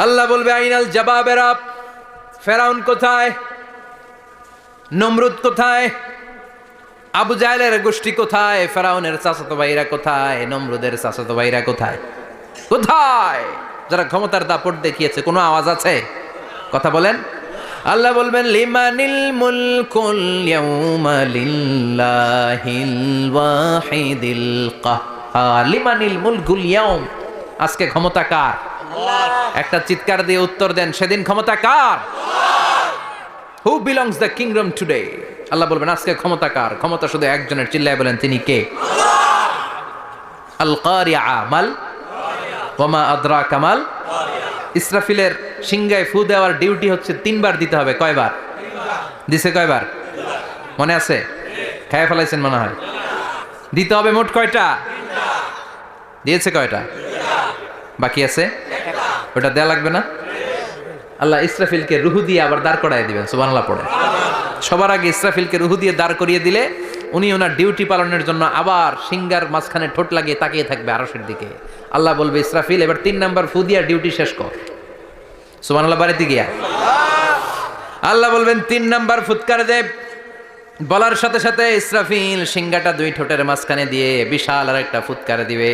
আল্লাহ বলবে আইনাল জাবাবেরা, ফেরাউন কোথায়, নমরুদ কোথায়, আবু জাহেলের গোষ্ঠী কোথায়, ফেরাউনের চাচাতো ভাইরা কোথায়, নমরুদের চাচাতো ভাইরা কোথায়, কোথায় যারা ক্ষমতার দাপট দেখিয়েছে? কোনো আওয়াজ আছে? কথা বলেন। আল্লাহ বলবেন লিমানিল মুলকুল ইয়াউমা লিল্লাহিল ওয়াহিদিল কাহ্হার। লিমানিল মুলকুল ইয়াউম, আজকে ক্ষমতা কার? একটা চিৎকার দিয়ে উত্তর দেন, সেদিন ক্ষমতা কার? Who belongs the kingdom today? আল্লাহ বলবেন আজকে ক্ষমতা কার? ক্ষমতা শুধু একজনের, চিল্লায় বলেন তিনি কে? আল কারিআ মাল ওয়া মা আদরাকা মাল। ইসরাফিলের সিংহায় ফু দেওয়ার ডিউটি হচ্ছে 3 বার দিতে হবে। কয়বার দিছে? কয়বার মনে আছে? খায় ফেলাইছেন মনে হয়। দিতে হবে মোট কয়টা? দিয়েছে কয়টা? বাকি আছে ওটা দেয়া লাগবে না? আল্লাহ ইসরাফিলকে রুহু দিয়ে আবার দাঁড় করায় দিবেন। সুবহানাল্লাহ পড়ে। সবার আগে ইসরাফিলকে রুহু দিয়ে দাঁড় করিয়ে দিলে উনি ওনার ডিউটি পালনের জন্য আবার সিংহার মাঝখানে ঠোঁট লাগিয়ে তাকিয়ে থাকবে আরশের দিকে। আল্লাহ বলবে ইসরাফিল এবার 3 নাম্বার ফু দিয়া ডিউটি শেষ কর। সুবহানাল্লাহ বাড়িতে গিয়া আল্লাহ বলবেন 3 নাম্বার ফুৎকার দে। বলার সাথে সাথে ইসরাফিল সিংহাটা 2 ঠোঁটের মাঝখানে দিয়ে বিশাল আর একটা ফুৎকার দিবে।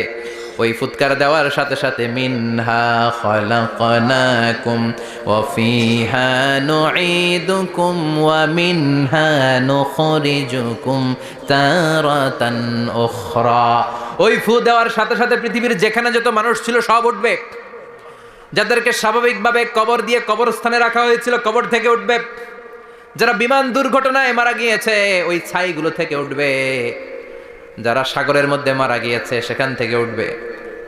ওই ফুৎকার দেওয়ার সাথে সাথে মিনহা খলাকনাকুম ওয়া ফিহা নুঈদুকুম ওয়া মিনহা নুখরিজুকুম তারাতান উখরা। ওই ফু দেওয়ার সাথে সাথে পৃথিবীর যেখানে যত মানুষ ছিল সব উঠবে। যাদেরকে স্বাভাবিকভাবে কবর দিয়ে কবরস্থানে রাখা হয়েছিল কবর থেকে উঠবে। যারা বিমান দুর্ঘটনায় মারা গিয়েছে ওই ছাইগুলো থেকে উঠবে। যারা সাগরের মধ্যে মারা গিয়েছে সেখান থেকে উঠবে।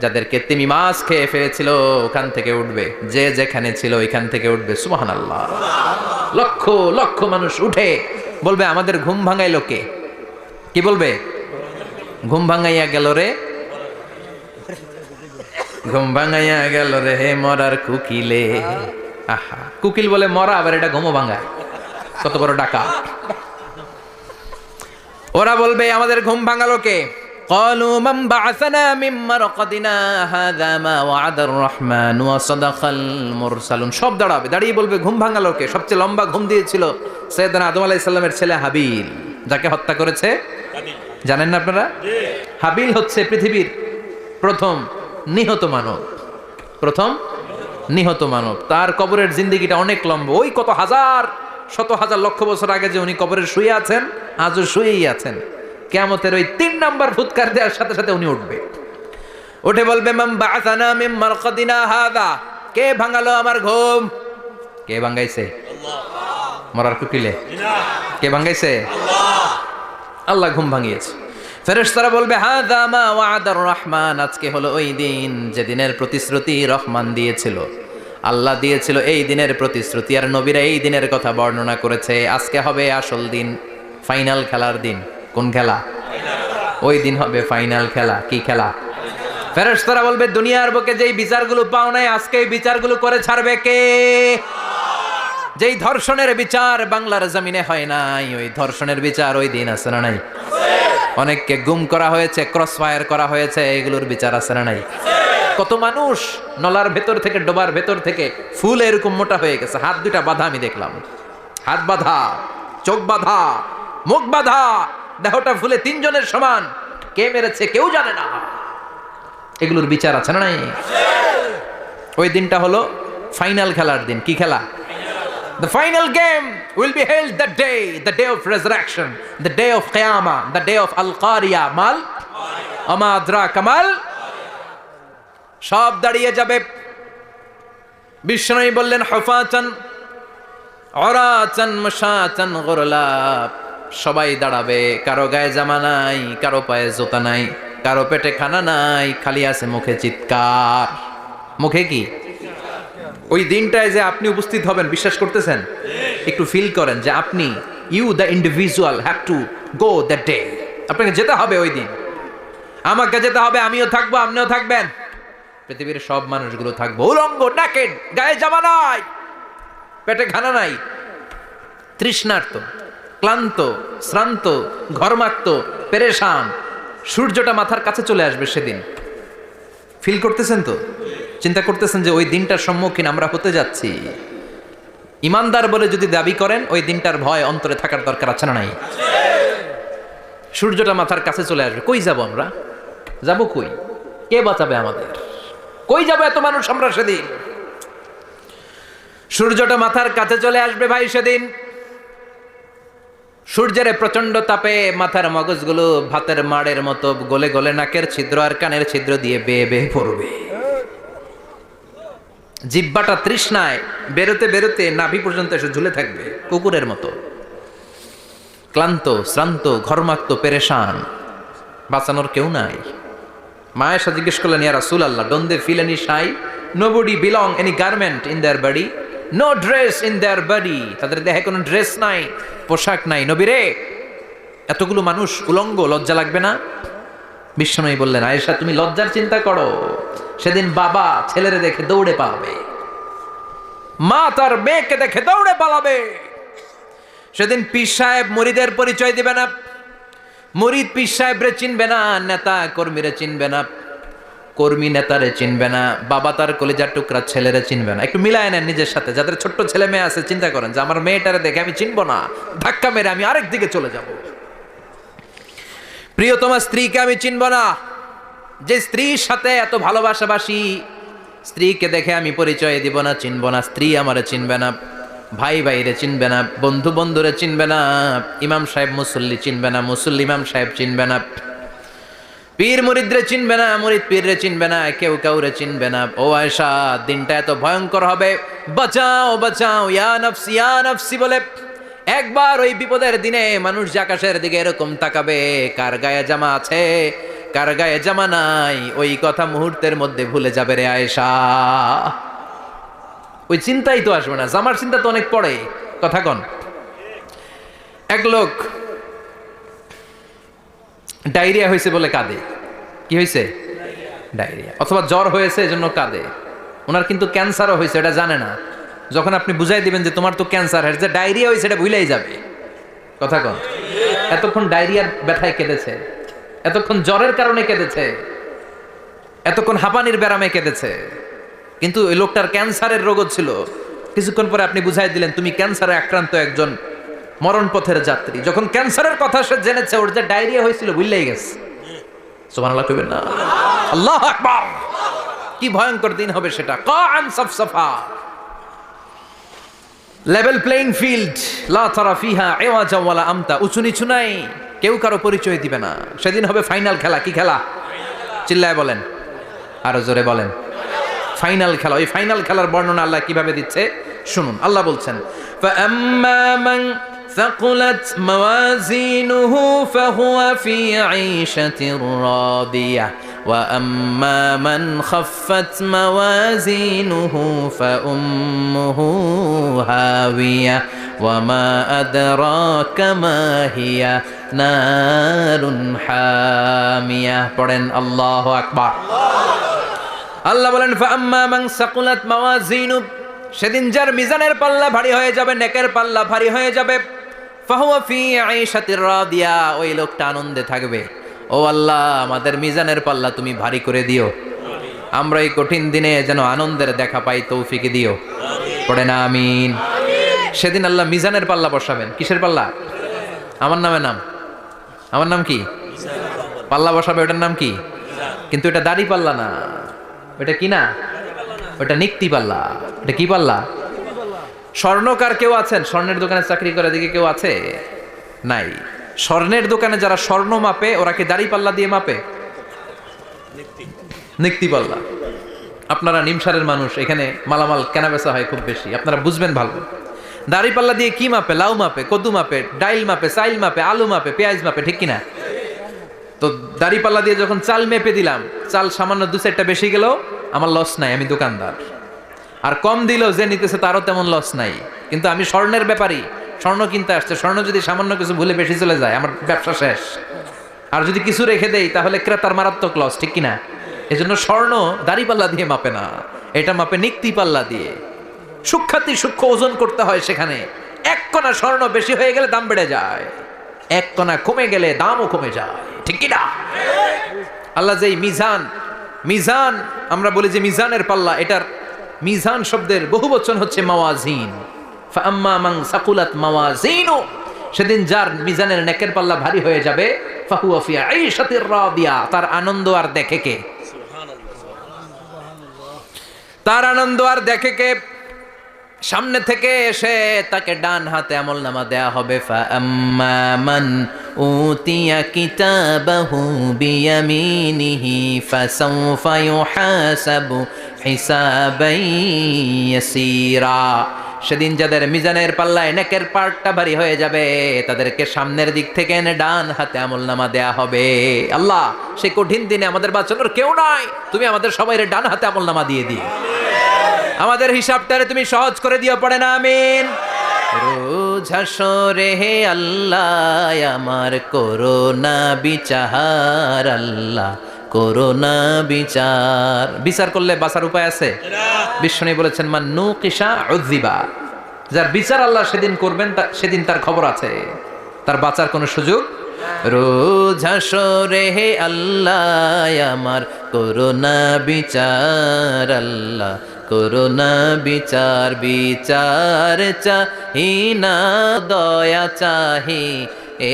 যাদেরকে তিমি মাছ খেয়ে ফেলেছিল ওখান থেকে উঠবে। যে যেখানে ছিল ওইখান থেকে উঠবে। সুবহানাল্লাহ। লক্ষ লক্ষ মানুষ উঠে বলবে আমাদের ঘুম ভাঙাইলো কে? কি বলবে? ঘুম ভাঙাইয়া গেল রে, ঘুম ভাঙাইয়া গেল রে হে মরার কুকিলে। আহা, কুকিল বলে মরা, আবার এটা ঘুমো ভাঙায়। কত বড় ডাকা! ওরা বলবে আমাদের ঘুম ভাঙালো কে? ক্বালু মান বা'আসানা মিন মারকাদিনা হাযা মা ওয়া'আদার রহমান ওয়া সাদাকাল মুরসালুন। সব দাঁড়াবে, দাঁড়িয়ে বলবে ঘুম ভাঙালো কে? সবচেয়ে লম্বা ঘুম দিয়েছিল সাইয়েদনা আদম আলাইহিস সালামের ছেলে হাবিল, যাকে হত্যা করেছে জানেন না আপনারা? হাবিল হচ্ছে পৃথিবীর প্রথম নিহত মানব। প্রথম নিহত মানব। তার কবরের জিন্দেগিটা অনেক লম্বা। ওই কত হাজার, শত হাজার, লক্ষ বছর আগে যে উনি কবরে শুয়ে আছেন, আজও শুয়েই আছেন। কিয়ামতের ওই 3 নাম্বার ফুৎকার দেওয়ার সাথে সাথে উনি উঠবে। উঠে বলবে মান বা'আসানা মিন মারকাদিনা হাযা। কে ভাঙালো আমার ঘুম? কে ভাঙাইছে? আল্লাহ। মরার কুকিলে কে ভাঙাইছে? আল্লাহ। আল্লাহ ঘুম ভাঙিয়েছে। ফেরেশতারা বলবে হাযা মা ওয়া'আদার রহমান। আজকে হলো ওই দিন যেদিনের প্রতিশ্রুতি রহমান দিয়েছিল, আল্লাহ দিয়েছিল এই দিনের প্রতিশ্রুতি। আর নবীরা এই দিনের কথা বর্ণনা করেছে। আজকে হবে আসল দিন, ফাইনাল খেলার দিন। কোন খেলা? ওই দিন হবে ফাইনাল খেলা। কি খেলা? ফেরেশতারা বলবে দুনিয়ার বুকে যেই বিচারগুলো পাও নাই আজকে এই বিচারগুলো করে ছাড়বে কে? যেই ধর্ষণের বিচার বাংলার জমিনে হয় নাই, ওই ধর্ষণের বিচার ওই দিন আছে না নাই? অনেককে গুম করা হয়েছে, ক্রস ফায়ার করা হয়েছে, এগুলোর বিচার আছে না নাই? কত মানুষ নলার ভেতর থেকে, ডোবার ভেতর থেকে ফুল এরকম মোটা হয়ে গেছে। হাত 2টা বাঁধা আমি দেখলাম। হাত বাঁধা, চোখ বাঁধা, মুখ বাঁধা, দেহটা ফুলে 3 জনের সমান। কে মেরেছে কেউ জানে না। এগুলোর বিচার আছে না নাই? ওই দিনটা হলো ফাইনাল খেলার দিন। কি খেলা? The final game will be held that day, the day of resurrection, the day of Qiyamah, the day of Al-Qari'ah, mal ama adraka mal। সব দাঁড়িয়ে যাবে। বিষ্ণু বললেন হুফাতান উরাতান মুশাতান গুরলা। সবাই দাঁড়াবে, কারো গায়ে জামা নাই, কারো পায়ে জুতা নাই, কারো পেটে খানা নাই, খালি আছে মুখে চিৎকার। মুখে কি? ওই দিনটায় যে আপনি উপস্থিত হবেন, বিশ্বাস করতেছেন? একটু ফিল করেন যে আপনি, you the individual have to go that day. আপনাকে যেতে হবে ওই দিন। আমাকে যেতে হবে, আমিও থাকবো, আপনিও থাকবেন। পৃথিবীর সব মানুষগুলো থাকবো উলঙ্গ, নাকেড, গায়ে জামা নাই, পেটে খানা নাই, তৃষ্ণার্ত, ক্লান্ত, শ্রান্ত, ঘর্মাক্ত, পেরেশান। সূর্যটা মাথার কাছে চলে আসবে সেদিন। ফিল করতেছেন তো? চিন্তা করতেছেন যে ওই দিনটার সম্মুখীন আমরা হতে যাচ্ছি। ইমানদার বলে যদি দাবি করেন, ওই দিনটার ভয় অন্তরে থাকার দরকার আছে না নাই? সূর্যটা মাথার কাছে চলে আসবে, কই যাব আমরা? যাব কই? কে বাঁচাবে আমাদের? কই যাবে এত মানুষ আমরা সেদিন? সূর্যটা মাথার কাছে চলে আসবে ভাই সেদিন। সূর্যের প্রচন্ড তাপে মাথার মগজগুলো ভাতের মাড়ের মতো গলে গলে নাকের ছিদ্র আর কানের ছিদ্র দিয়ে বেয়ে বেয়ে পড়বে। জিহ্বাটা তৃষ্ণায় বেরোতে বেরোতে নাভি পর্যন্ত এসে ঝুলে থাকবে কুকুরের মতো, ক্লান্ত শ্রান্ত ঘর্মাক্ত পেরেশান, বাঁচানোর কেউ নাই। মা আয়েশা জিজ্ঞেস করলেন, ইয়া রাসূলুল্লাহ, don't they feel any shy? Nobody belong any garment in their body, no dress in their body. তাদের দেহে কোনো ড্রেস নাই, পোশাক নাই। নবী রে, এতগুলো মানুষ উলঙ্গ, লজ্জা লাগবে না? বিশ্বনবী বললেন, আয়েশা তুমি লজ্জার চিন্তা করো, সেদিন বাবা ছেলেরে দেখে দৌড়ে পালাবে, মা তার মেয়েকে দেখে দৌড়ে পালাবে। সেদিন পীর সাহেব মুরিদের পরিচয় দিবে না, মুরিদ পীর সাহেবরে চিনবে না, নেতা কর্মীরে চিনবে না, কর্মী নেতারে চিনবে না, বাবা তার কলিজার টুকরা ছেলেরে চিনবে না। একটু মিলায় নেন নিজের সাথে। যাদের ছোট্ট ছেলে মেয়ে আছে, চিন্তা করেন যে আমার মেয়েটারে দেখে আমি চিনবো না, ধাক্কা মেরে আমি আরেক দিকে চলে যাব। প্রিয়তমা স্ত্রীকে আমি চিনবো না, যে স্ত্রীর সাথে এত ভালোবাসাবাসি, স্ত্রীকে দেখে আমি পরিচয় দিব না, চিনবো না। স্ত্রী আমারে চিনবে না, ভাই ভাইরে চিনবে না, বন্ধু বন্ধুরে চিনবে না, ইমাম সাহেব মুসল্লি চিনবে না, মুসল্লি ইমাম সাহেব চিনবে না, পীর মুরিদরে চিনবে না, মুরিদ পীররে চিনবে না, কেউ কাউরে চিনবে না। ও আয়েশা, দিনটা এত ভয়ঙ্কর হবে, বাঁচাও বাঁচাও ইয়া নাফসি বলে একবার ওই বিপদের দিনে মানুষ যে আকাশের দিকে এরকম তাকাবে, কার গায়ে জামা আছে কার গায়ে জামা নাই, ওই কথা মুহূর্তের মধ্যে ভুলে যাবে রে আয়েশা। ওই চিন্তাই তো আসবে না, জামার চিন্তা তো অনেক পরে। কথা কন। এক লোক ডায়রিয়া হয়েছে বলে কাঁদে। কি হয়েছে? ডায়রিয়া। অথবা জ্বর হয়েছে এজন্য কাঁদে। ওনার কিন্তু ক্যান্সারও হয়েছে, এটা জানে না। যখন আপনি বুঝাই দিবেন যে তোমার তো ক্যান্সার, যে ডায়রিয়া হয়েছে এটা ভুলেই যাবে। কথা কন। এতক্ষণ ডায়রিয়ার ব্যথায় কেঁদেছে, এতক্ষণ জ্বরের কারণে কেঁদেছে, এতক্ষণ হাঁপানির ব্যারামে কেঁদেছে, কিন্তু ওই লোকটার ক্যান্সারের রোগও ছিল। কিছুক্ষণ পরে আপনি বুঝাই দিলেন তুমি ক্যান্সারে আক্রান্ত একজন মরণ পথের যাত্রী। যখন ক্যান্সারের কথা সে জেনেছে, ওর যে ডায়রিয়া হয়েছিল ভুলেই গেছে। সুবহানাল্লাহ কইবেন না? আল্লাহু আকবার। কি ভয়ঙ্কর দিন হবে সেটা। কাআন সাফসাফা, লেভেল প্লেইং ফিল্ড, লা তারা ফিহা ইওয়াজা ওয়ালা আমতা। উঁচু নিচু নাই, কেউ কারো পরিচয় দিবে না। সেদিন হবে ফাইনাল খেলা। কি খেলা? চিল্লায় বলেন, আরো জোরে বলেন। ফাইনাল খেলা। ওই ফাইনাল খেলার বর্ণনা আল্লাহ কিভাবে দিচ্ছে শুনুন। আল্লাহ বলছেন, ফাআম্মা মান ثقلت موازينه فهو في عيشة راضية وأما من خفت موازينه فأمه هاوية وما أدراك ما هي نار حامية. পড়েন আল্লাহু আকবার। আল্লাহ বলেন, ফাআম্মা মান সাকুলাত মাওয়াজিনু, সেদিন যার মিজানের পাল্লা ভারী হয়ে যাবে, নেকের পাল্লা ভারী হয়ে যাবে, ফাহুয়া ফি আইশাতির রাদিয়া, ওই লোকটা আনন্দে থাকবে। ও আল্লাহ, আমাদের মিজানের পাল্লা তুমি ভারী করে দিও, আমরা এই কঠিন দিনে যেন আনন্দের দেখা পাই, তৌফিক দিও। পড়েন আমিন। সেদিন আল্লাহ মিজানের পাল্লা বসাবেন। কিসের পাল্লা? আমার নাম কি? পাল্লা বসাবে, ওটার নাম কি? কিন্তু এটা দাড়ি পাল্লা না, ওটা কি না, ওটা নিক্তি পাল্লা। এটা কি পাল্লা? স্বর্ণকার কেউ আছেন? স্বর্ণের দোকানে চাকরি করে দিকে কেউ আছে? নাই। স্বর্ণের দোকানে যারা স্বর্ণ মাপে, ওরা কি দাড়ি পাল্লা দিয়ে মাপে? নিক্তি পাল্লা। আপনারা নিমসারের মানুষ, এখানে মালামাল কেনা বেচা হয় খুব বেশি, আপনারা বুঝবেন ভালো। দাড়ি পাল্লা দিয়ে কি মাপে? লাউ মাপে, কদু মাপে, ডাইল মাপে, চাইল মাপে, আলু মাপে, পেঁয়াজ মাপে, ঠিক কিনা? তো দাড়ি পাল্লা দিয়ে যখন চাল মেপে দিলাম, চাল সামান্য 2-4টা বেশি গেল, আমার লস নাই, আমি দোকানদার। আর কম দিলেও যে নিতেছে তারও তেমন লস নাই। কিন্তু আমি স্বর্ণের ব্যাপারী, স্বর্ণ কিনতে আসছে, স্বর্ণ যদি সামান্য কিছু ভুলে বেশি চলে যায়, আমার ব্যবসা শেষ। আর যদি কিছু রেখে দেই তাহলে ক্রেতার মারাত্মক লস, ঠিক কিনা? এজন্য স্বর্ণ দাড়ি পাল্লা দিয়ে মাপে না, এটা মাপে নিক্তি পাল্লা দিয়ে। সূক্ষ্মাতি সূক্ষ্ম ওজন করতে হয় সেখানে। এক কণা স্বর্ণ বেশি হয়ে গেলে দাম বেড়ে যায়, এক কণা কমে গেলে দামও কমে যায়, ঠিক কিনা? আল্লাহ যেই মিজান মিজান, আমরা বলি যে মিজানের পাল্লা, এটার মিজান শব্দের বহু বচন হচ্ছে মাওয়াজিন। ফাআম্মা মান সাকুলাত মাওয়াজিনু, সেদিন যার মিজানের নেকের পাল্লা ভারী হয়ে যাবে, ফাহুয়া ফি আইশাতির রাদিয়া, তার আনন্দ আর দেখে কে? তার আনন্দ আর দেখে কে? সামনে থেকে এসে তাকে ডান হাতে আমলনামা দেয়া হবে। ফাআম্মা মান উতিয়া কিতাবাহু বিয়ামিনিহি ফাসাউফা ইউহাসাবু হিসাবান ইয়াসীরা। সেদিন যাদের মিজানের পাল্লায় নেকের পার্টটা ভারী হয়ে যাবে, তাদেরকে সামনের দিক থেকে এনে ডান হাতে আমলনামা দেয়া হবে। আল্লাহ, সেই কঠিন দিনে আমাদের বাঁচানোর কেউ নাই, তুমি আমাদের সবাই ডান হাতে আমলনামা দিয়ে দিও, আমাদের হিসাবটারে তুমি সহজ করে দিও, পড়ে না আমিন। রোজ হাসরে হে আল্লাহ আমার করোনা বিচার, আল্লাহ করোনা বিচার। বিচার করলে বাঁচার উপায় আছে? বিষ্ণু বলেছেন মান নুকিশা উযিবা, যার বিচার আল্লাহ সেদিন করবেন, সেদিন তার খবর আছে, তার বাঁচার কোনো সুযোগ। রোজ হাসরে হে আল্লাহ আমার করোনা বিচার, আল্লাহ করোনা বিচার। বিচার চাহি না দয়া চাহি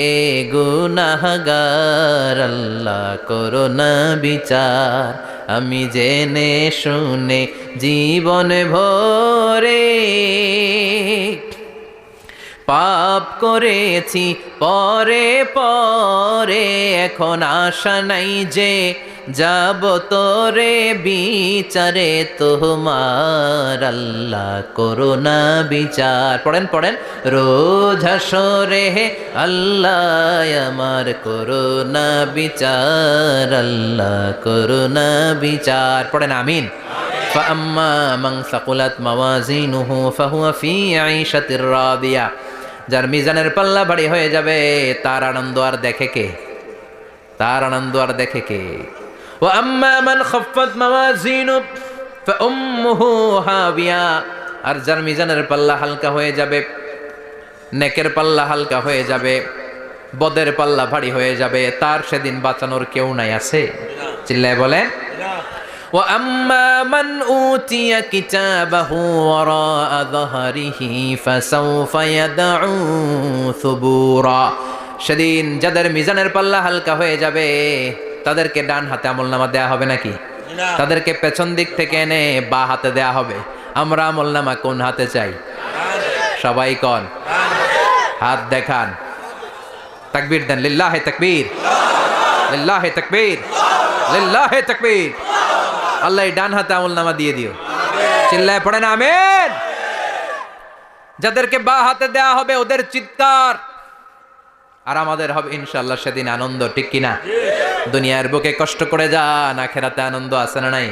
এ গুনাহগার, আল্লাহ করোনা বিচার। আমি জেনে শুনে জীবন ভরে পাপ করেছি পরে পরে, এখন আশা নাই যে যাব তোরে বিচারে তোমার, আল্লাহ করোনা বিচার। পড়েন পড়েন, রোজ হাসরে হে আল্লাহ আমার করোনা বিচার, আল্লাহ করোনা বিচার। পড়েন আমিন। ফাআম্মা মান সাকুলাত মাওয়াজিনুহু ফাহুয়া ফি আইশাতির রাদিয়া, যার মিজানের পাল্লা ভারী হয়ে যাবে, তার আনন্দ আর দেখে কে? তার আনন্দ আর দেখে কে? ওয়া আম্মা মান খাফফাত মাওয়াজিনু ফাউম্মুহু হাবিয়া, আর যার মিজানের পাল্লা হালকা হয়ে যাবে, নেকের পাল্লা হালকা হয়ে যাবে, বদের পাল্লা ভারী হয়ে যাবে, তার সেদিন বাঁচানোর কেউ নাই। আছে? চিল্লায় বলেন। ওয়া আম্মা মান উতিয়া কিতাবাহু ওয়ারাআ যাহরিহি ফাসাউফা ইয়াদউ সুবুরা, সেদিন যাদের মিজানের পাল্লা হালকা হয়ে যাবে, তাদেরকে ডান হাতে আমলনামা দেয়া হবে নাকি? তাদেরকে পেছন দিক থেকে এনে বা হাতে দেয়া হবে। আমরা আমলনামা কোন হাতে চাই? সবাই কোন হাত দেখান, তাকবীর দেন, লিল্লাহি তাকবীর, লিল্লাহি তাকবীর, লিল্লাহি তাকবীর। আল্লাহ ডান হাতে আমলনামা দিয়ে দিও, চিল্লায় পড়েন আমিন। যাদেরকে বা হাতে দেয়া হবে ওদের চিৎকার, আর আমাদের হবে ইনশাআল্লাহ সেদিন আনন্দ, ঠিক কিনা? দুনিয়ার বুকে কষ্ট করে যান, আখেরাতে আনন্দ আছে না নাই?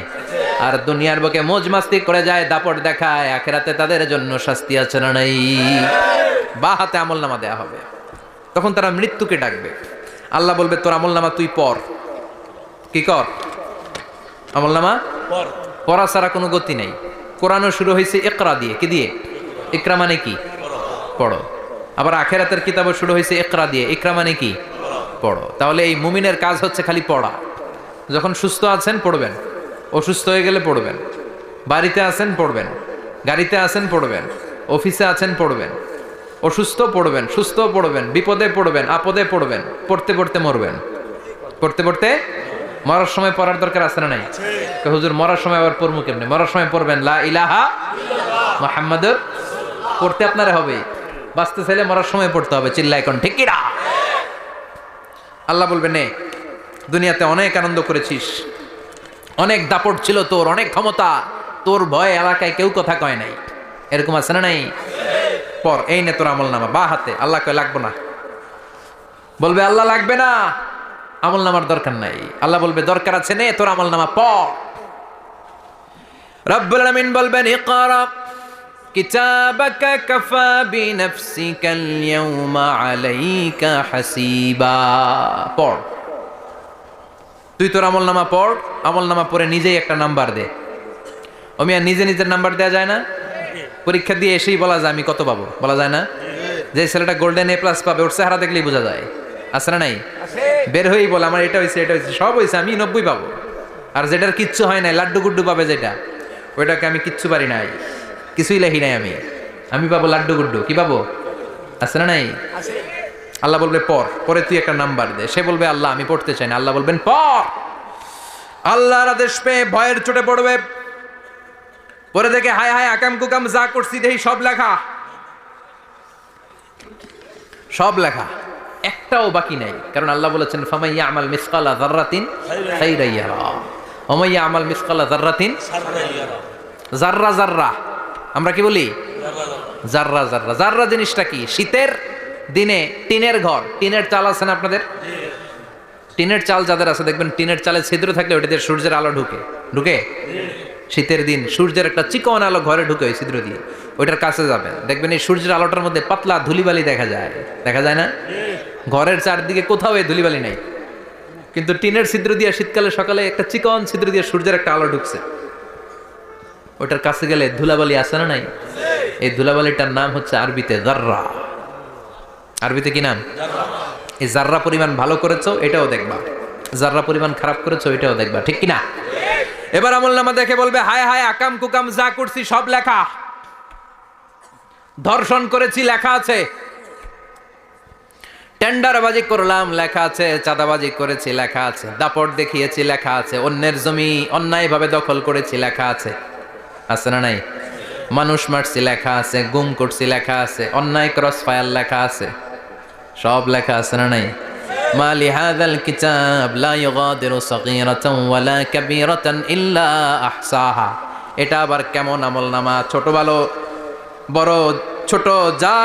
আর দুনিয়ার বুকে মौज মাস্তি করে যায়, দাপট দেখায়, আখেরাতে তাদের জন্য শাস্তি আছে না নাই? বা হাতে আমলনামা দেয়া হবে, তখন তারা মৃত্যুকে ডাকবে। আল্লাহ বলবে তোর আমলনামা তুই পড়। কি কর? আমলনামা পড়া ছাড়া কোনো গতি নেই। কোরআনও শুরু হয়েছে ইকরা দিয়ে। কি দিয়ে? ইকরা মানে কি? পড়ো। আবার আখেরাতের কিতাবও শুরু হয়েছে ইকরা দিয়ে। ইকরা মানে কি? পড়ো। তাহলে এই মুমিনের কাজ হচ্ছে খালি পড়া। যখন সুস্থ আছেন পড়বেন, অসুস্থ হয়ে গেলে পড়বেন, বাড়িতে আছেন পড়বেন, গাড়িতে আছেন পড়বেন, অফিসে আছেন পড়বেন, অসুস্থ পড়বেন, সুস্থ পড়বেন, বিপদে পড়বেন, আপদে পড়বেন, পড়তে পড়তে মরবেন। পড়তে পড়তে মরার সময় পড়ার দরকার আছে না নাই? হুজুর মরার সময় আবার পড়বো কেমনে? মরার সময় পড়বেন লা ইলাহা মুহাম্মাদুর, পড়তে আপনারা হবে। বাঁচতে চাইলে মরার সময় পড়তে হবে। চিল্লায় কোন ঠিক কিনা? আল্লাহ বলবে নে, দুনিয়াতে অনেক আনন্দ করেছিস, অনেক দাপট ছিল তোর, অনেক ক্ষমতা, তোর ভয়ে এলাকায় কেউ কথা কয় নাই। এরকম আছে না নাই? পর এই নে তোর আমলনামা বা হাতে। আল্লাহ কয় লাগবো না। বলবে আল্লাহ লাগবে না, আমলনামার দরকার নাই। আল্লাহ বলবে দরকার আছে, নে তোর আমলনামা পড়। রব্বুল আলামিন বলবেন ইকরা কিতাবাকা কাফা বিনাফসিকাল ইয়াউমা আলাইকা হাসিবা। পড়, তুই তোর আমলনামা পড়। আমলনামা পড়ে নিজেই একটা নাম্বার দে। আমি আর নিজে নিজের নাম্বার দেয়া যায় না? পরীক্ষা দিয়ে এসেই বলা যায় আমি কত পাবো, বলা যায় না? যে ছেলেটা গোল্ডেন এ প্লাস পাবে ওর চেহারা দেখলেই বোঝা যায়। আছে না নাই? বের হয়েই বলে আমার এটা হয়েছে, এটা হয়েছে, সব হয়েছে, আমি 90 পাবো। আর যেটার কিচ্ছু হয় নাই, লাড্ডু গুড্ডু পাবে যেটা, ওইটাকে আমি কিচ্ছু পারি নাই, কিছুই লেখি নাই আমি পাবো লাড্ডু গুড্ডু। কি পাবো? আছে না নাই? আল্লাহ বলবে পরে তুই একটা নাম্বার দে। সে বলবে আল্লাহ আমি পড়তে চাই না। আল্লাহ বলবেন পড়। আল্লাহর আদেশ পেয়ে ভয়ের চোটে পড়বে, পরে দেখে হায় হায় আকাম কুকাম যা করছি দেখি সব লেখা, সব লেখা, একটাও বাকি নাই। কারণ আল্লাহ বলেছেন ফামাইয়া আমাল মিসকালা যাররাতিন খাইরান ইয়ারা ওয়া মাইয়া আমাল মিসকালা যাররাতিন শাররান ইয়ারা। যাররা যাররা আমরা কি বলি? যাররা যাররা। যাররা জিনিসটা কি? শীতের দিনে টিনের ঘর, টিনের চাল আছে না আপনাদের? টিনের চাল যাদের আছে দেখবেন টিনের চালে ছিদ্র থাকলে ওটাতে সূর্যের আলো ঢুকে শীতের দিন সূর্যের একটা চিকন আলো ঘরে ঢুকে ওই ছিদ্র দিয়ে, ওইটার কাছে যাবেন দেখবেন এই সূর্যের আলোটার মধ্যে পাতলা ধুলিবালি দেখা যায় না? ঘরের চারদিকে কোথাও এই ধুলিবালি নাই, কিন্তু টিনের ছিদ্র দিয়ে শীতকালে সকালে একটা চিকন ছিদ্র দিয়ে সূর্যের একটা আলো ঢুকছে, ওইটার কাছে গেলে ধুলাবালি আছে না নাই? এই ধুলাবালিটার নাম হচ্ছে আরবিতে যাররা। আরবিতে কি নাম? এই যাররা পরিমাণ ভালো করেছো এটাও দেখবা, যাররা পরিমাণ খারাপ করেছো এটাও দেখবা, ঠিক কিনা? এবার আমলনামা দেখে বলবে হায় হায় আকাম কুকাম যা করছি সব লেখা, ধর্ষণ করেছি লেখা আছে, টেন্ডারবাজি করলাম লেখা আছে, চাঁদাবাজি করেছি লেখা আছে, দাপট দেখিয়েছি লেখা আছে, অন্যের জমি অন্যায়ভাবে দখল করেছি লেখা আছে, আছে না নাই? মানুষ মারছি লেখা আছে, গুম করছি লেখা আছে, অন্যায় ক্রস ফায়ার লেখা আছে, সব লেখা আছে না নাই? মা লিহাযাল কিতাব লা ইউগাদিরু সাগীরাতান ওয়ালা কাবীরাতান ইল্লা আহসাহা। এটা আবার কেমন আমলনামা? ছোট ভালো বড় ছোট যা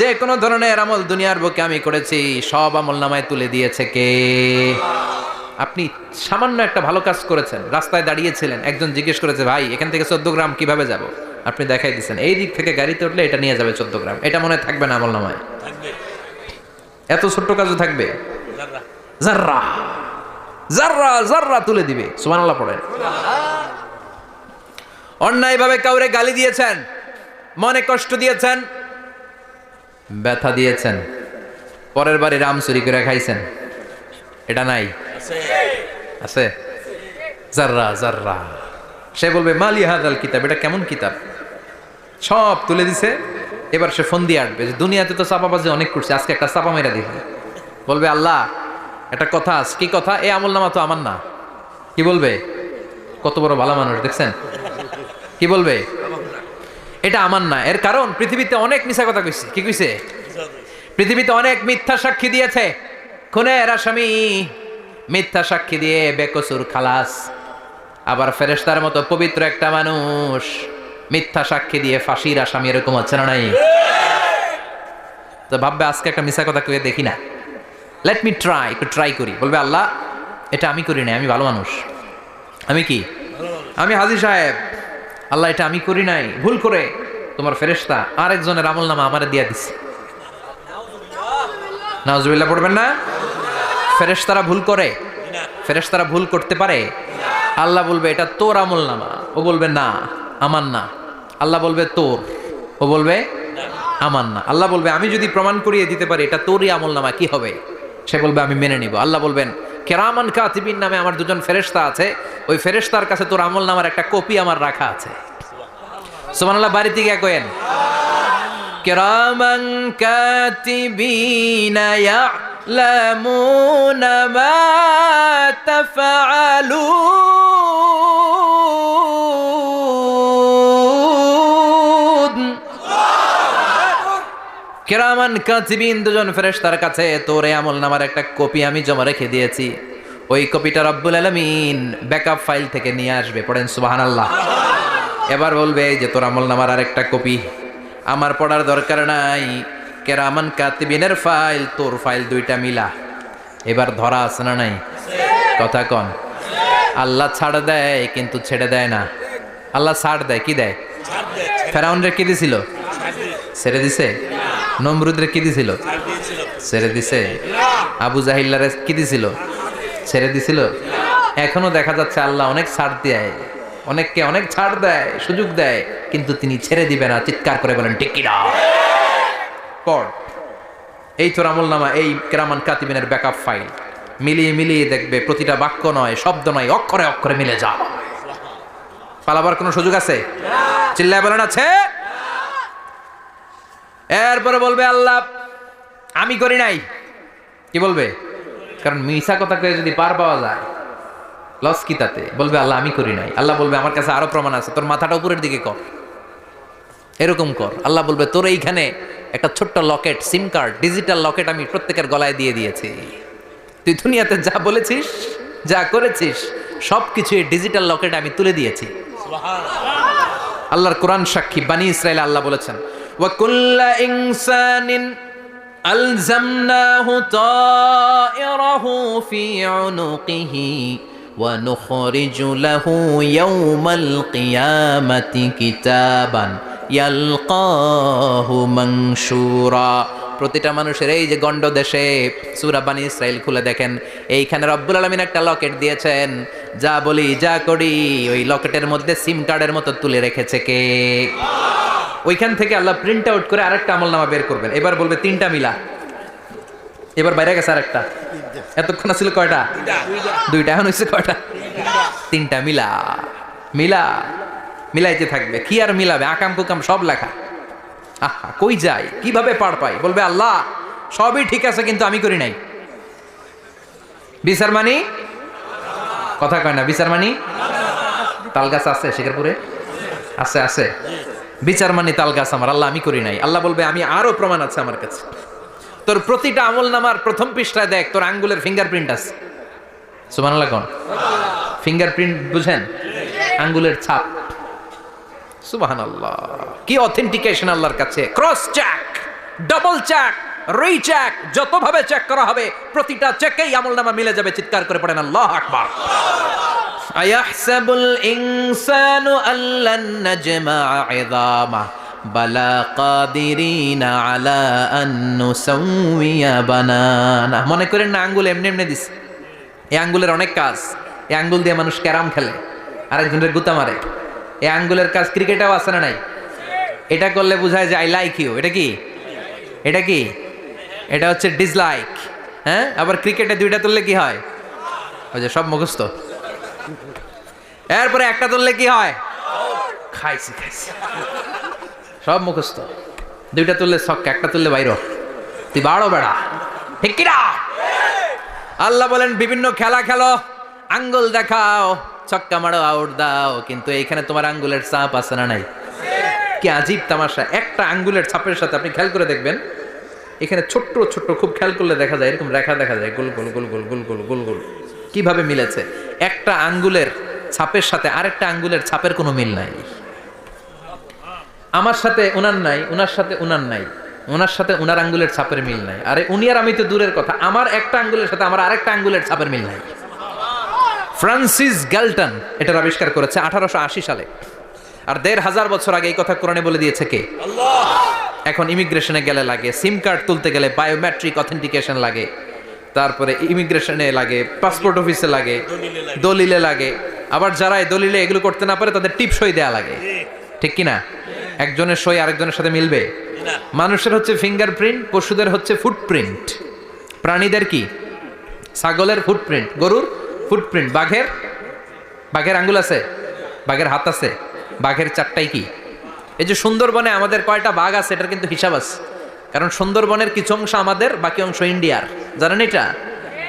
যে কোনো ধরনের আমল দুনিয়ার বুকে আমি করেছি সব আমলনামায় তুলে দিয়েছে কে? আপনি সামান্য একটা ভালো কাজ করেছেন, রাস্তায় দাঁড়িয়েছিলেন, একজন জিজ্ঞেস করেছে ভাই এখান থেকে 14 গ্রাম কিভাবে যাব, আপনি দেখাই দিচ্ছেন এই দিক থেকে গাড়িতে উঠলে এটা নিয়ে যাবে 14 গ্রাম, এটা মনে থাকবে না আমলনামায়? এত ছোট্ট কাজও থাকবে? যাররা যাররা যাররা তুলে দিবে। সুবহানাল্লাহ পড়েন। অন্যায়ভাবে কাউরে গালি দিয়েছেন, মনে কষ্ট দিয়েছেন, ব্যথা দিয়েছেন, পরের বাড়ি রাম চুরি করে খাইছেন, এটা নাই? আছে। যাররা যাররা। সে বলবে মালি হাযাল কিতাব, এটা কেমন কিতাব? সব তুলে দিছে। এবার সে ফোন দিয়ে আসবে যে দুনিয়াতে তো চাপাবাজি অনেক করছে, আজকে একটা চাপা মেরা দিবে। বলবে আল্লাহ একটা কথা আছে। কি কথা? এই আমলনামা তো আমার না। কি বলবে? কত বড় ভালো মানুষ দেখছেন, কি বলবে? এটা আমার না। এর কারণ পৃথিবীতে অনেক মিথ্যা কথা কইছে। কি কইছে? পৃথিবীতে অনেক মিথ্যা সাক্ষী দিয়েছে, খুনের আসামি মিথ্যা সাক্ষী দিয়ে বেকসুর খালাস। আবার ফেরেশতার মতো পবিত্র একটা মানুষ মিথ্যা সাক্ষী দিয়ে ফাঁসির আসামি, এরকম হচ্ছে না নাই? তো ভাববে আজকে একটা মিথ্যা কথা কয়ে দেখি না, লেট মি ট্রাই, একটু ট্রাই করি। বলবে আল্লাহ এটা আমি করি নাই, আমি ভালো মানুষ, আমি কি, আমি হাজী সাহেব, আল্লাহ এটা আমি করি নাই, ভুল করে তোমার ফেরেশতা আরেকজনের আমলনামা আমারে দিয়া দিছে। নাউজুবিল্লাহ পড়বেন না? ফেরেশতারা ভুল করে? ফেরেশতারা ভুল করতে পারে? আল্লাহ বলবে এটা তোর আমলনামা, ও বলবে না আমার না। আল্লাহ বলবে তোর, ও বলবে আমার না। আল্লাহ বলবে আমি যদি প্রমাণ করিয়ে দিতে পারি এটা তোরই আমলনামা, কি হবে? সে বলবে আমি মেনে নিব। আল্লাহ বলবেন কিরামান কাতিবিন নামে আমার দুজন ফেরেশতা আছে, ওই ফেরেশতার কাছে তোর আমলনামার একটা কপি আমার রাখা আছে। সুবহানাল্লাহ। বাড়িতে গিয়ে কইেন কিরামান কাতিবিনা ইয়ালামুনা মা তাফআলুন। কিরামান কাতিবিন দুজন ফেরেশতার কাছে তোর এই আমলনামার একটা কপি আমি জমা রেখে দিয়েছি। ওই কপিটা রব্বুল আলামিন ব্যাকআপ ফাইল থেকে নিয়ে আসবে। পড়েন সুবহানাল্লাহ। এবার বলবে যে তোর আমলনামার আরেকটা কপি আমার পড়ার দরকার নাই, কিরামান কাতিবিনের ফাইল তোর ফাইল দুইটা মিলা। এবার ধরা আছে না নাই? কথা কন। আল্লাহ ছাড় দেয় কিন্তু ছেড়ে দেয় না। আল্লাহ ছাড় দেয়, কি দেয়? ফেরাউনরে কি দিছিল? ছেড়ে দিছে। নমরুদরে কি দিছিল? ছেড়ে দিছে। আবু জাহিল্লারে কি দিছিল? ছেড়ে দিছিল। এখনো দেখা যাচ্ছে আল্লাহ অনেক ছাড় দেয়, অনেককে অনেক ছাড় দেয়, সুযোগ দেয়, কিন্তু তিনি ছেড়ে দিবে না। চিৎকার করে বলেন ঠিক কিনা? পড় এই তোর আমলনামা, এই কিরামান কাতিবিনের ব্যাকআপ ফাইল। মিলিয়ে মিলিয়ে দেখবে প্রতিটা বাক্য নয়, শব্দ নয়, অক্ষরে অক্ষরে মিলে যাও। পালাবার কোনো সুযোগ আছে? চিল্লায় বলেন আছে? এরপরে বলবে আল্লাহ আমি করি নাই। কি বলবে? কারণ মিশা কথা কয়ে যদি পার পাওয়া যায় লস কি তাতে? বলবে আল্লাহ আমি করি নাই। আল্লাহ বলবে আমার কাছে আরো প্রমাণ আছে, তোর মাথাটা উপরের দিকে কর, এরকম কর। আল্লাহ বলবে তোর এইখানে একটা ছোট্ট লকেট, সিম কার্ড, ডিজিটাল লকেট আমি প্রত্যেকের গলায় দিয়ে দিয়েছি। তুই দুনিয়াতে যা বলেছিস, যা করেছিস, সবকিছু এই ডিজিটাল লকেট আমি তুলে দিয়েছি। আল্লাহর কোরআন সাক্ষী, বানি ইসরাইল আল্লাহ বলেছেন ওয়া কুল্লা ইনসানিন আলজামনাহু তায়রাহু ফি উনুকিহি ওয়া নুখরিজু লাহু ইয়াওমাল কিয়ামাতি কিতাবান ইয়ালকাহু মানশুরা। প্রতিটা মানুষের এই যে গন্ড দেশে সূরা বানি ইসরাইল খুলে দেখেন, এইখানে রব্বুল আলামিন একটা লকেট দিয়েছেন। যা বলি যা করি ওই লকেটের মধ্যে সিম কার্ডের মতো তুলে রেখেছে কে? ওইখান থেকে আল্লাহ প্রিন্ট আউট করে আরেকটা আমলনামা বের করবেন। এবার বলবে তিনটা মিলা, এবার বাইরে গেছে আরেকটা। এতক্ষণ ছিল কয়টা? দুইটা। এখন হয়েছে কয়টা? তিনটা। মিলা মিলা মিলাইতে থাকবে। কি আর মিলাবে? আকাম কুকাম সব লেখা। আহা, কই যাই, কিভাবে পার পাই? বলবে আল্লাহ সবই ঠিক আছে কিন্তু আমি করি নাই। বিচার মানি কথা কয় না, বিচার মানি তাল গাছ আছে শিকারপুরে, আছে আছে বিচার মানি তাল গাছ আমার। আল্লাহ আমি করি নাই। আল্লাহ বলবে আমি আরো প্রমাণ আছে আমার কাছে। তোর প্রতিটা আমল নামার প্রথম পৃষ্ঠায় দেখ তোর আঙ্গুলের ফিঙ্গারপ্রিন্ট আছে। সুবহানাল্লাহ কোন? ফিঙ্গারপ্রিন্ট বুঝেন? আঙ্গুলের ছাপ। সুবহানাল্লাহ, কি অথেন্টিকেশন আল্লাহর কাছে। Cross check, double check, recheck, যতভাবে চেক করা হবে প্রতিটা চেকেই আমলনামা মিলে যাবে। চিৎকার করে পড়েন আল্লাহু আকবার। আয়াহসাবুল ইনসানু আল্লান নাজমা'a 'ইযামা বালা কাদিরিনা আলা আন নুসাউইয়া বানানা। মনে করেন না আঙ্গুল এমনি এমনি দিছে। এই আঙ্গুলের অনেক কাজ। এই আঙ্গুল দিয়ে মানুষ ক্যারাম খেলে, আরেকজনের গুতা মারে। এই আঙ্গুলের কাজ ক্রিকেটেও আছে না নাই? এটা করলে বোঝায় যে আই লাইক ইউ। এটা কি? এটা কি? এটা হচ্ছে ডিসলাইক। হ্যাঁ, আবার ক্রিকেটে দুইটা তুললে কি হয়? ওই যে সব মুখস্থ। এরপরে একটা তুললে কি হয়? খাইছি খাইছি, সব মুখস্থ। দুইটা তুললে ছক্কা, একটা তুললে বাইর। তুই বাড়ো বেড়া, ঠিক কিনা? আল্লাহ বলেন বিভিন্ন খেলা খেলো, আঙ্গুল দেখাও, ছক্কা মারো, আউট দাও, কিন্তু এইখানে তোমার আঙ্গুলের ছাপ আছে না নাই? কি আজীব তামাশা। একটা আঙ্গুলের ছাপের সাথে আপনি খেয়াল করে দেখবেন, এখানে ছোট্ট ছোট্ট খুব খেয়াল করলে দেখা যায় এরকম রেখা দেখা যায়, গোল গোল গোল গোল গোল গোল গোল গোল। কিভাবে মিলেছে? একটা আঙ্গুলের ছাপের সাথে আরেকটা আঙ্গুলের ছাপের কোনো মিল নাই। আমার সাথে উনার নাই, উনার সাথে উনার নাই, ওনার সাথে উনার আঙ্গুলের ছাপের মিল নাই। আরে উনি আর আমি তো দূরের কথা, আমার একটা আঙ্গুলের সাথে আমার আরেকটা আঙ্গুলের ছাপের মিল নাই। ফ্রান্সিস গ্যালটন এটার আবিষ্কার করেছে 1880 সালে। আর 1500 বছর আগে এই কথা কোরআনে বলে দিয়েছে কে? আল্লাহ। এখন ইমিগ্রেশনে গেলে লাগে, সিম কার্ড তুলতে গেলে বায়োমেট্রিক অথেন্টিকেশন লাগে, তারপরে ইমিগ্রেশনে লাগে, পাসপোর্ট অফিসে লাগে, দলিলে লাগে। আবার যারা এই দলিলে এগুলো করতে না পারে তাদের টিপ সই দেয়া লাগে, ঠিক কিনা? একজনের সই আরেকজনের সাথে মিলবে? মানুষের হচ্ছে ফিঙ্গারপ্রিন্ট, পশুদের হচ্ছে ফুটপ্রিন্ট। প্রাণীদের কি? ছাগলের ফুটপ্রিন্ট, গরুর ফুটপ্রিন্ট, বাঘের আঙ্গুল আছে, বাঘের হাত আছে, বাঘের চারটাই কি? এই যে সুন্দরবনে আমাদের কয়টা বাঘ আছে এটার কিন্তু হিসাব আছে। কারণ সুন্দরবনের কিছু অংশ আমাদের, বাকি অংশ ইন্ডিয়ার। জানেন এটা?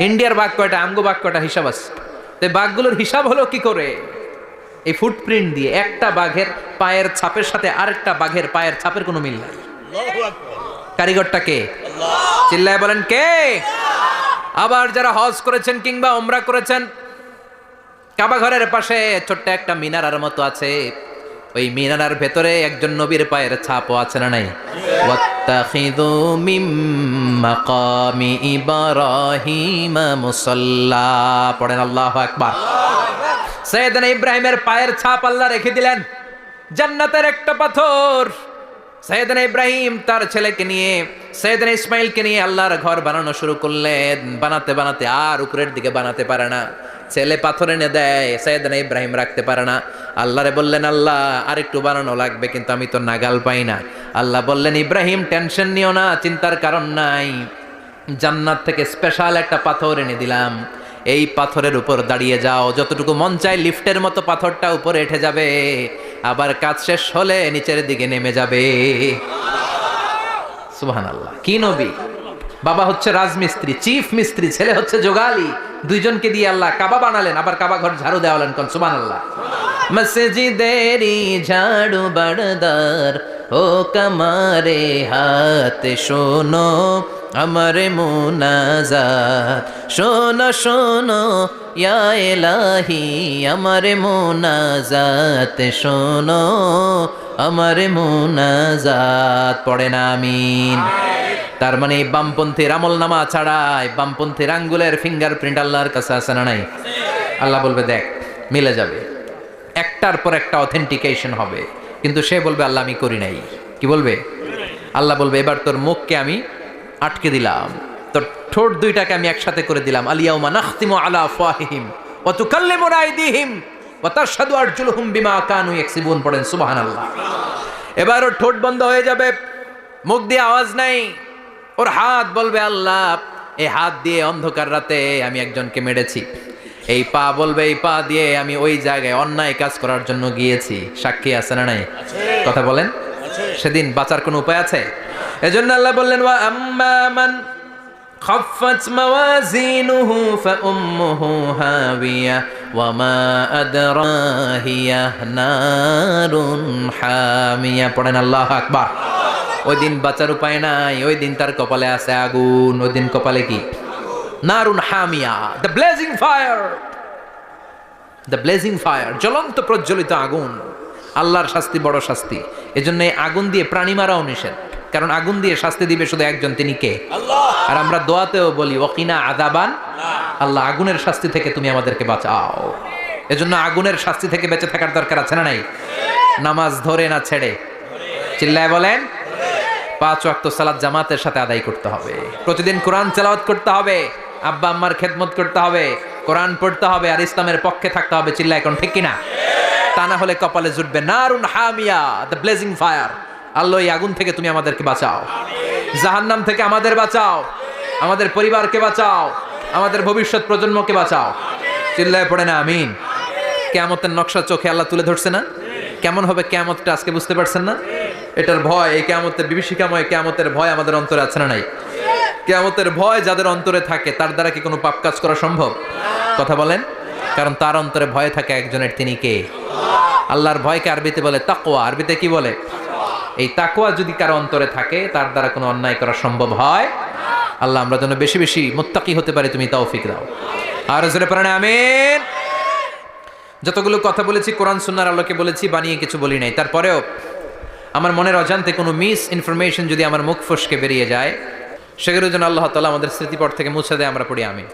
ইন্ডিয়ার বাঘ কয়টা, আমগো বাঘ কয়টা, হিসাব আছে। তো বাঘগুলোর হিসাব হলো কি করে? এই ফুটপ্রিন্ট দিয়ে। একটা বাঘের পায়ের ছাপের সাথে আরেকটা বাঘের পায়ের ছাপের কোনো মিল নাই। কারিগরটা কে? চিল্লায় বলেন কে? আবার যারা হজ করেছেন কিংবা উমরা করেছেন, কাবা ঘরের পাশে ছোট্ট একটা মিনারার মতো আছে, ওই মিনারার ভেতরে একজন নবীর পায়ের ছাপও আছে না নাই? ওয়াত্তাখিযু মিম মাকামি ইব্রাহিম মুসাল্লা। পড়েন আল্লাহু আকবার। সাইয়েদনা ইব্রাহিমের পায়ের ছাপ আল্লাহ রেখে দিলেন জান্নাতের একটা পাথর। সাইয়েদনা ইব্রাহিম তার ছেলেকে নিয়ে, সাইয়েদনা ইসমাইলকে নিয়ে আল্লাহর ঘর বানানো শুরু করলেন। বানাতে বানাতে আর উপরের দিকে বানাতে পারে না, ছেলে পাথর এনে দেয়, সাইয়েদনা ইব্রাহিম রাখতে পারে না। আল্লাহরে বললেন আল্লাহ আর একটু বানানো লাগবে, কিন্তু আমি তো নাগাল পাই না। আল্লাহ বললেন ইব্রাহিম টেনশন নিও না, চিন্তার কারণ নাই। জান্নাত থেকে স্পেশাল একটা পাথর এনে দিলাম, এই পাথরের উপর দাঁড়িয়ে যাও, যতটুকু মন চায় লিফটের মতো পাথরটা উপরে উঠে যাবে, আবার কাজ শেষ হলে নিচের দিকে নেমে যাবে। সুবহানাল্লাহ। কি নবী! বাবা হচ্ছে রাজমিস্ত্রি, চিফ মিস্ত্রি, ছেলে হচ্ছে যোগালী, দুইজনকে দিয়ে আল্লাহ কাবা বানালেন, আবার কাবা ঘর ঝাড়ু দেওয়ালেন। কোন সুবহানাল্লাহ। মসজিদেরি ঝাড়ু বারদার ও কমারে হাত শোনো আমার মুনাজাত, শোনো শোনো ইয়া ইলাহি আমার মুনাজাত, শোনো আমার মুনাজাত। পড়েন আমিন। তার মানে বামপন্থীর আমল নামা ছাড়াই বামপন্থীর আঙ্গুলের ফিঙ্গারপ্রিন্ট আল্লাহর কাছে আছে না নাই? আল্লাহ বলবে দেখ মিলে যাবে, একটার পর একটা অথেন্টিকেশন হবে, কিন্তু সে বলবে আল্লাহ আমি করি নাই। কি বলবে? আল্লাহ বলবে এবার তোর মুখকে আমি আটকে দিলাম, তোর ঠোঁট দুইটাকে আমি একসাথে করে দিলাম। আলিয়াউমা নাখতিমু আলা আফওয়াহিহিম ওয়া তুকাল্লিমুনা আইদিহিম ওয়া তাশহাদু আরজুলুহুম বিমা কানু ইয়াকসিবুন। পড়েন সুবহানাল্লাহ। এবার ওর ঠোঁট বন্ধ হয়ে যাবে, মুখ দিয়ে আওয়াজ নাই। ওর হাত বলবে আল্লাহ এই হাত দিয়ে অন্ধকার রাতে আমি একজনকে মেরেছি। এই পা বলবে এই পা দিয়ে আমি ওই জায়গায় অন্যায় কাজ করার জন্য গিয়েছি। সাক্ষী আছে না নাই? কথা বলেন। সেদিন বাঁচার কোনো উপায় আছে? এজন্য আল্লাহ বললেন ওয়া আম্মা মান খাফফাত মাওয়াজিনুহু ফাউম্মুহু হাবিয়া ওয়া মা আদরাহিয়া নারুন হামিয়া। পড়েন আল্লাহু আকবার। ওই দিন বাঁচার উপায় নাই, ওই দিন তার কপালে আছে আগুন। ওই দিন কপালে কি? নারুন হামিয়া, the blazing fire, the blazing fire, জ্বলন্ত প্রজ্বলিত আগুন। আল্লাহর শাস্তি বড় শাস্তি। এজন্য আগুন দিয়ে প্রাণী মারাও নিষেধ, কারণ আগুন দিয়ে শাস্তি দিবে শুধু একজন, তিনি কে? আল্লাহ। আর আমরা দোয়াতেও বলি ওয়াকিনা আযাবান, আল্লাহ আগুনের শাস্তি থেকে তুমি আমাদেরকে বাঁচাও। এজন্য আগুনের শাস্তি থেকে বেঁচে থাকার দরকার আছে না নাই? নামাজ ধরে না ছেড়ে? চিল্লায় বলেন। 5 ওয়াক্ত সালাত জামাতের সাথে আদায় করতে হবে, প্রতিদিন কোরআন তেলাওয়াত করতে হবে, আব্বা আম্মার খেদমত করতে হবে, কোরআন পড়তে হবে, আর ইসলামের পক্ষে থাকতে হবে। চিল্লায় এখন ঠিক কিনা? তা না হলে কপালে জুটবে নারুন হামিয়া, দ্য ব্লেজিং ফায়ার। আল্লাহ এই আগুন থেকে তুমি আমাদেরকে বাঁচাও, জাহান্নাম থেকে আমাদের বাঁচাও, আমাদের পরিবারকে বাঁচাও, আমাদের ভবিষ্যৎ প্রজন্মকে বাঁচাও। চিল্লায় পড়ে না আমিন। কিয়ামতের নকশা চোখে আল্লাহ তুলে ধরছে না? কেমন হবে কিয়ামতটা আজকে বুঝতে পারছেন না? এটার ভয়, এই কিয়ামতের বিভীষিকাময় কিয়ামতের ভয় আমাদের অন্তরে আছে না নাই? কিয়ামতের ভয় যাদের অন্তরে থাকে তার দ্বারা কি কোনো পাপ কাজ করা সম্ভব? কথা বলেন। কারণ তার অন্তরে ভয় থাকে একজনের, তিনি কে? আল্লাহর ভয়কে আরবিতে বলে তাকওয়া। আরবিতে কি বলে? এই তাকওয়া যদি কারো অন্তরে থাকে তার দ্বারা কোনো অন্যায় করা সম্ভব হয়। আল্লাহ আমরা যেন বেশি বেশি মুত্তাকি হতে পারি, তুমি তৌফিক দাও। আর জোরে পড়েন আমিন। যতগুলো কথা বলেছি কোরআন সুন্নাহর আলোকে বলেছি, বানিয়ে কিছু বলি নাই। তারপরেও আমার মনের অজান্তে কোনো মিস ইনফরমেশন যদি আমার মুখ ফসকে বেরিয়ে যায়, সেগুলো যেন আল্লাহ তাআলা আমাদের স্মৃতিপট থেকে মুছে দেয়। আমরা পড়ি আমিন।